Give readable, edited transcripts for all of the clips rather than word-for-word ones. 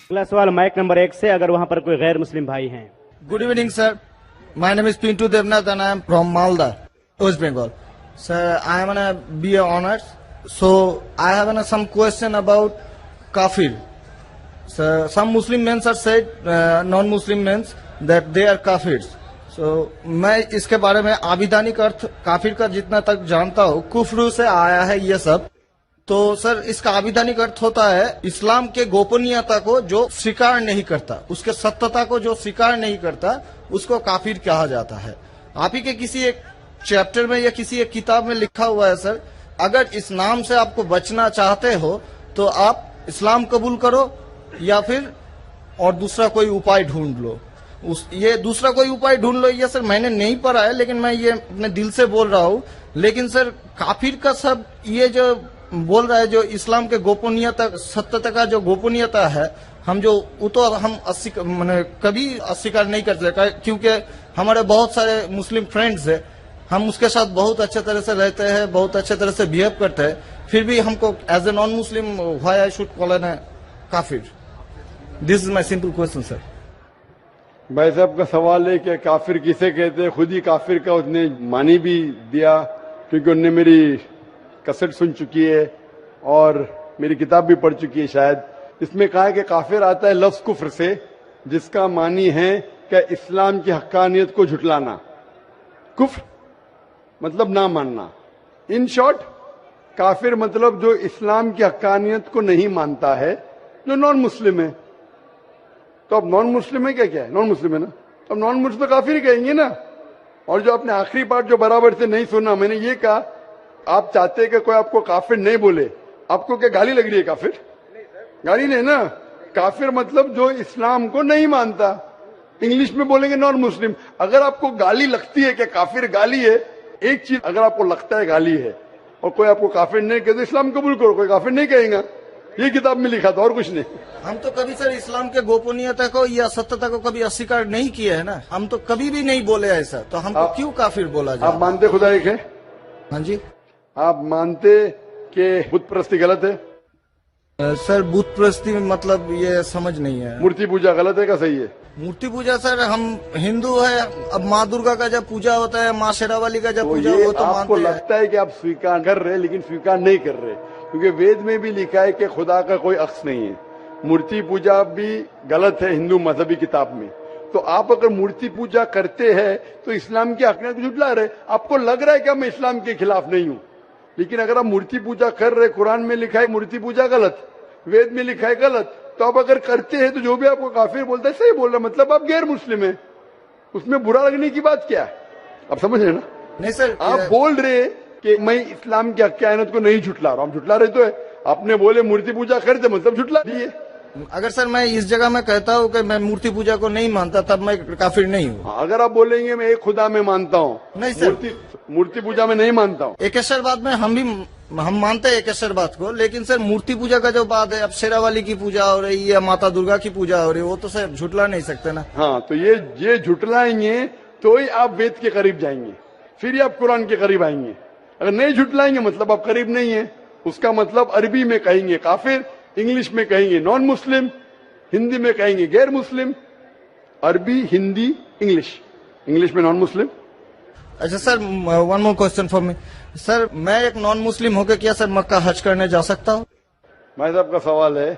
अगला सवाल mic number 1 से, अगर वहां पर कोई गैर मुस्लिम भाई हैं। Good evening, sir. My name is Pintu Devnath and I am from Malda, West Bengal. Sir, I am on a BA honors. So, I have some question about kafir. Sir, some Muslim men are said, non-Muslim men, that they are kafirs. So, मैं इसके बारे में आविधानिक अर्थ काफिर का जितना तक जानता हूँ, कुफ्र से आया है ये सब। तो सर, इसका आविधानिक अर्थ होता है इस्लाम के गोपनीयता को जो स्वीकार नहीं करता, उसके सत्यता को जो स्वीकार नहीं करता, उसको काफिर कहा जाता है। आप ही के किसी एक चैप्टर में या किसी एक किताब में लिखा हुआ है सर, अगर इस नाम से आपको बचना चाहते हो तो आप इस्लाम कबूल करो या फिर और दूसरा कोई उपाय ढूंढ लो। ये दूसरा कोई उपाय ढूंढ लो, ये सर मैंने नहीं पढ़ा है, लेकिन मैं ये अपने दिल से बोल रहा हूँ। लेकिन सर, काफिर का सब ये जो बोल रहा है, जो इस्लाम के गोपनीयता सत्यता का जो गोपनीयता है, हम जो वो तो हम कभी अस्वीकार नहीं करते, क्योंकि हमारे बहुत सारे मुस्लिम फ्रेंड्स हैं, हम उसके साथ बहुत अच्छे तरह से रहते हैं, बहुत अच्छे तरह से बिहेव करते हैं, फिर भी हमको as a non Muslim why I should call an काफिर? This is my simple question sir. भाई साहब का सवाल है कि काफिर किसे कहते हैं। खुद ही काफिर का उसने मानी भी दिया, क्योंकि उनने मेरी कसट सुन चुकी है और मेरी किताब भी पढ़ चुकी है शायद। इसमें कहा है कि काफिर आता है लफ्ज कुफ्र से, जिसका मानी है कि इस्लाम की हक्कानियत को झुटलाना। कुफ्र मतलब ना मानना। इन शॉर्ट, काफिर मतलब जो इस्लाम की हक्कानियत को नहीं मानता है, जो नॉन मुस्लिम है। तो अब नॉन मुस्लिम है क्या है? नॉन मुस्लिम है ना, अब नॉन मुस्लिम तो काफिर ही कहेंगे ना। और जो आपने आखिरी पार्ट जो बराबर से नहीं सुना, मैंने ये कहा, आप चाहते हैं कि कोई आपको काफिर नहीं बोले, आपको क्या गाली लग रही है? काफिर गाली नहीं ना। काफिर मतलब जो इस्लाम को नहीं मानता। इंग्लिश में बोलेंगे नॉन मुस्लिम। अगर आपको गाली लगती है कि काफिर गाली है, एक चीज अगर आपको लगता है गाली है और कोई आपको काफिर नहीं कहते, इस्लाम कबूल करो, कोई काफिर नहीं कहेगा। ये किताब में लिखा था और कुछ नहीं। हम तो कभी सर इस्लाम के गोपनीयता को या सत्यता को कभी अस्वीकार नहीं किया है ना, हम तो कभी भी नहीं बोले ऐसा, तो हमको क्यों काफिर बोला जाए? आप मानते खुदा एक है? हाँ जी। आप मानते कि बुत परस्ती गलत है? सर, बुत परस्ती मतलब ये समझ नहीं है। मूर्ति पूजा गलत है क्या सही है? मूर्ति पूजा सर, हम हिंदू है, अब माँ दुर्गा का जब पूजा होता है, माँ शेरावाली का जब पूजा हो तो आपको लगता है कि आप स्वीकार कर रहे हैं, लेकिन स्वीकार नहीं कर रहे, क्योंकि वेद में भी लिखा है कि खुदा का कोई अक्स नहीं है। मूर्ति पूजा भी गलत है हिंदू मजहबी किताब में। तो आप अगर मूर्ति पूजा करते हैं तो इस्लाम की हकीकत को झुठला रहे। आपको लग रहा है कि मैं इस्लाम के खिलाफ नहीं हूं, लेकिन अगर आप मूर्ति पूजा कर रहे, कुरान में लिखा है मूर्ति पूजा गलत, वेद में लिखा है गलत, तो आप अगर करते हैं तो जो भी आपको काफिर बोलता है सही बोल रहा, मतलब आप गैर मुस्लिम है। उसमें बुरा लगने की बात क्या है? आप समझ रहे ना? नहीं सर, आप बोल रहे कि मैं इस्लाम की हकीकत को नहीं झुठला रहा हूं। झुठला रहे तो है। आपने बोले मूर्ति पूजा करते, मतलब झुठला दिए। अगर सर मैं इस जगह में कहता हूँ कि मैं मूर्ति पूजा को नहीं मानता, तब मैं काफिर नहीं हूँ। अगर आप बोलेंगे मैं एक खुदा में मानता हूँ, नहीं सर, मूर्ति पूजा में नहीं मानता हूँ। एकेश्वरवाद में हम मानते हैं एकेश्वरवाद को, लेकिन सर मूर्ति पूजा का जो बात है, अब शेरावाली की पूजा हो रही है, माता दुर्गा की पूजा हो रही है, वो तो सर झुटला नहीं सकते ना। हाँ, तो ये झुटलाएंगे तो ही आप वेद के करीब जाएंगे, फिर ही आप कुरान के करीब आएंगे। अगर नहीं झुटलाएंगे मतलब आप करीब नहीं है। उसका मतलब अरबी में कहेंगे काफिर, इंग्लिश में कहेंगे नॉन मुस्लिम, हिंदी में कहेंगे गैर मुस्लिम। अरबी, हिंदी, इंग्लिश में नॉन मुस्लिम। अच्छा sir, one more question for me sir, मैं एक नॉन मुस्लिम होकर क्या सर मक्का हज करने जा सकता हूँ? भाई साहब का सवाल है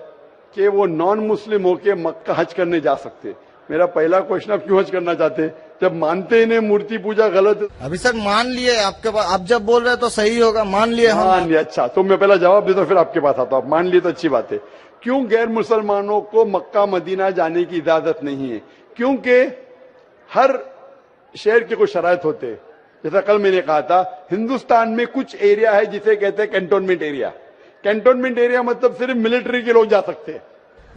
कि वो नॉन मुस्लिम होकर मक्का हज करने जा सकते। मेरा पहला क्वेश्चन, आप क्यों हज करना चाहते? जब मानते ही नहीं मूर्ति पूजा गलत। अभी सर मान लिए आपके पास, आप जब बोल रहे तो सही होगा, मान लिए हम। मान लिया, अच्छा। तो मैं पहला जवाब देता हूं, फिर आपके पास आता हूं। मान लिए तो अच्छी बात है। क्यों गैर मुसलमानों को मक्का मदीना जाने की इजाजत नहीं है? क्योंकि हर शहर के कुछ शराइत होते हैं। जैसा कल मैंने कहा था, हिंदुस्तान में कुछ एरिया है जिसे कहते हैं कैंटोनमेंट एरिया। कैंटोनमेंट एरिया मतलब सिर्फ मिलिट्री के लोग जा सकते हैं,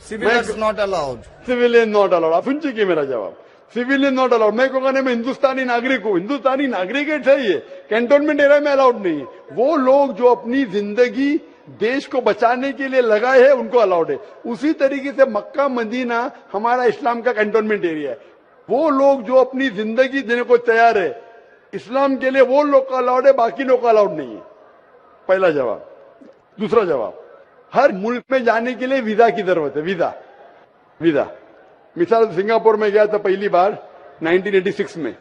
civilians not allowed. Civilian not allowed. आप सुन चुके मेरा जवाब, सिविलियन नॉट अलाउड। मैं कहूंगा मैं हिंदुस्तानी नागरिक हूं, हिंदुस्तानी नागरिक है सही है, कैंटोनमेंट एरिया में अलाउड नहीं है। वो लोग जो अपनी जिंदगी देश को बचाने के लिए लगाए हैं उनको अलाउड है। उसी तरीके से मक्का मदीना हमारा इस्लाम का कैंटोनमेंट एरिया है। वो लोग जो अपनी जिंदगी देने को तैयार है इस्लाम के लिए, वो लोग का अलाउड है, बाकी लोग का अलाउड नहीं है। पहला जवाब। दूसरा जवाब, हर मुल्क में जाने के लिए वीजा की जरूरत है। Visa visa. मिसाल सिंगापुर में गया था पहली बार 1986 में,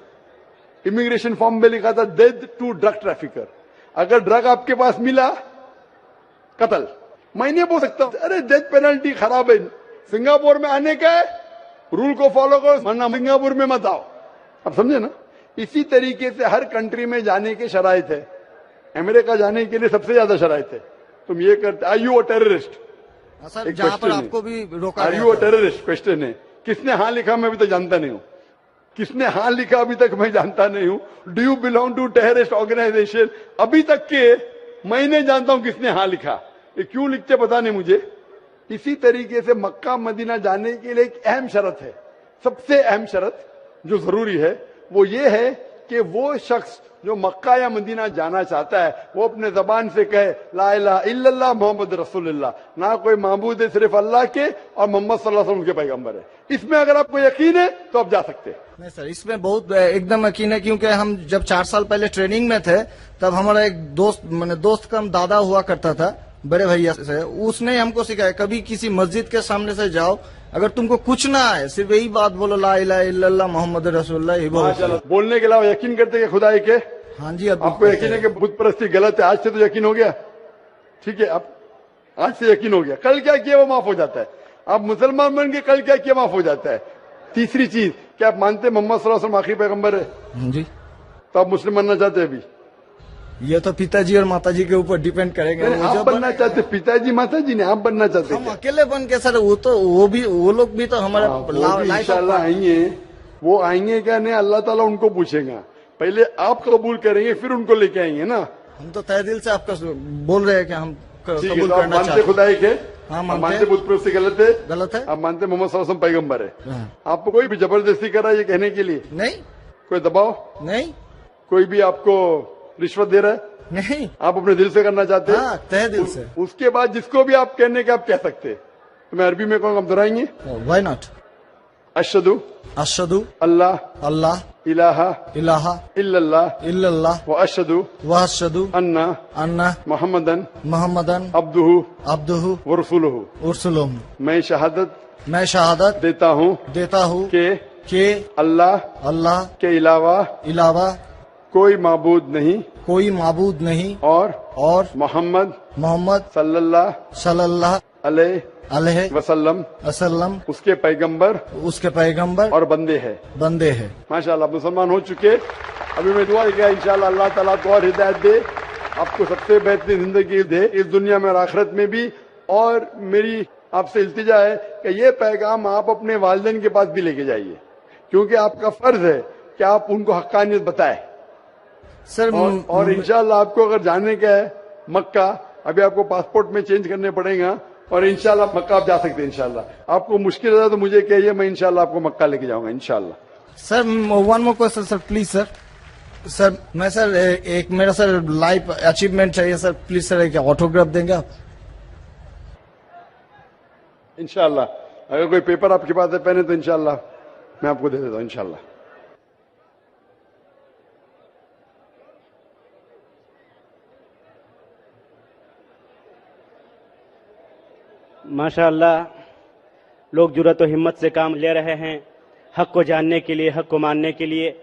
इमिग्रेशन फॉर्म में लिखा था डेथ टू ड्रग ट्रैफिकर। अगर ड्रग आपके पास मिला, कत्ल। मैं नहीं बोल सकता अरे डेथ पेनल्टी खराब है, सिंगापुर में आने का है, रूल को फॉलो करो, वरना सिंगापुर में मत आओ। आप समझे ना? इसी तरीके से हर कंट्री में जाने के शराइत है। अमेरिका जाने के लिए सबसे ज्यादा शराइत है। तुम ये करते, are you a terrorist? Sir एक जहाँ पर question है। आपको भी रोका आर गया यू अ था। टेररिस्ट? क्वेश्चन है। किसने हाँ लिखा मैं अभी तक जानता नहीं हूँ। किसने हाँ लिखा अभी तक मैं जानता नहीं हूँ। Do you belong to terrorist organisation? अभी तक के मैं नहीं जानता हूँ किसने हाँ लिखा। ये क्यों लिखते पता नहीं मुझे। इसी तरीके से मक्का मदीना जाने के लिए एक अहम शर्त है, सबसे अहम शर्त जो जरूरी है वो ये है कि वो शख्स जो मक्का या मदीना जाना चाहता है वो अपने जबान से कहे ला इलाहा इल्लल्लाह मोहम्मद रसूलुल्लाह, ना कोई माबूद है सिर्फ अल्लाह के और मोहम्मद सल्लल्लाहु अलैहि वसल्लम उनके पैगंबर है। इसमें अगर आपको यकीन है तो आप जा सकते हैं। नहीं सर, इसमें बहुत एकदम यकीन है, क्योंकि हम जब 4 साल पहले ट्रेनिंग में थे तब हमारा एक दोस्त, मैंने दोस्त का दादा हुआ करता था, बड़े भैया से, उसने हमको सिखाया कभी किसी मस्जिद के सामने से जाओ, अगर तुमको कुछ ना आए सिर्फ यही बात बोलो ला इलाहा इल्लल्लाह मोहम्मद रसूलुल्लाह, यही बोलो। माशाल्लाह। बोलने के अलावा यकीन करते हैं खुदा एक है। हाँ जी, अब आपको यकीन है कि बुत परस्ती गलत है, आज से तो यकीन हो गया, ठीक है? आप आज से यकीन हो गया, कल क्या किया वो माफ हो जाता है। आप मुसलमान बन के कल क्या किया माफ हो जाता है। तीसरी चीज, क्या आप मानते हैं मोहम्मद सल्लल्लाहु अलैहि वसल्लम आखिरी पैगंबर है? हाँ जी, तो आप मुस्लिम बनना चाहते हैं? अभी ये तो पिताजी और माताजी के ऊपर डिपेंड करेंगे। नहीं, वो आप जो बनना चाहते, पिताजी माताजी ने, आप बनना चाहते हम हैं? अकेले बन के सर, वो लोग भी तो हमारे लाइफ इंशाल्लाह आएंगे। वो आएंगे क्या नहीं, अल्लाह ताला उनको पूछेगा। पहले आप कबूल करेंगे फिर उनको लेके आएंगे ना। हम तो तहे दिल से आपका बोल रहे हैं कि हम ठीक है, कबूल तो आप करना मानते चाहते खुदा एक है? हाँ, आप मानते मानते हैं। बुत परस्ती गलत है? गलत है? आप मानते मोहम्मद सल्लल्लाहु अलैहि वसल्लम पैगंबर है? हाँ। आपको कोई भी जबरदस्ती कर रहा है ये कहने के लिए? नहीं कोई दबाव? नहीं कोई भी आपको रिश्वत दे रहा है? नहीं, आप अपने दिल से करना चाहते हैं? हाँ तहे दिल से। उसके बाद जिसको भी आप कहने के आप कह सकते हैं। तो मैं अरबी में कहूँगा, आप दोहराएंगे? Why not? अशहदु अशहदु अल्लाह अल्लाह इलाहा इलाहा इल्लल्लाह इल्लल्लाह व अशहदु व अशहदु अन्ना अन्ना मोहम्मदन मोहम्मदन अब्दुहु अब्दुहु व रसूलुहु। उरसुलुहु। मैं शहादत मैं शहादत देता हूँ देता हूँ कि कि अल्लाह अल्लाह के अलावा इलावा कोई माबूद नहीं कोई माबूद नहीं और मोहम्मद मोहम्मद सल्लल्लाहु अलैहि अलैहि वसल्लम वसल्लम उसके पैगंबर उसके पैगंबर और बंदे हैं। बंदे हैं। माशाल्लाह, मुसलमान हो चुके। अभी मैं दुआ किया इंशाल्लाह अल्लाह ताला को और हिदायत दे, आपको सबसे बेहतरीन जिंदगी दे इस दुनिया में और आखिरत में भी। और मेरी आपसे इल्तिजा है कि ये पैगाम आप अपने वालिदैन के पास भी लेके जाइए, क्योंकि आपका फर्ज है कि आप उनको हक्कानियत बताएं। सर और इंशाल्लाह आपको अगर जाने का है मक्का, अभी आपको पासपोर्ट में चेंज करने पड़ेगा और इंशाल्लाह मक्का आप जा सकते हैं। इंशाल्लाह आपको मुश्किल है तो मुझे कहिए, मैं इंशाल्लाह आपको मक्का लेके जाऊंगा इंशाल्लाह। Sir one more question sir, please sir. Sir मैं सर एक मेरा सर लाइफ अचीवमेंट चाहिए सर, प्लीज सर एक ऑटोग्राफ देंगे आप? इंशाल्लाह अगर कोई पेपर आपके पास है पहने तो इंशाल्लाह मैं आपको दे देता हूँ इंशाल्लाह। माशाअल्लाह, लोग जुर्रत और हिम्मत से काम ले रहे हैं हक को जानने के लिए, हक को मानने के लिए।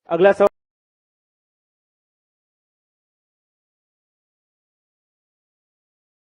अगला सवाल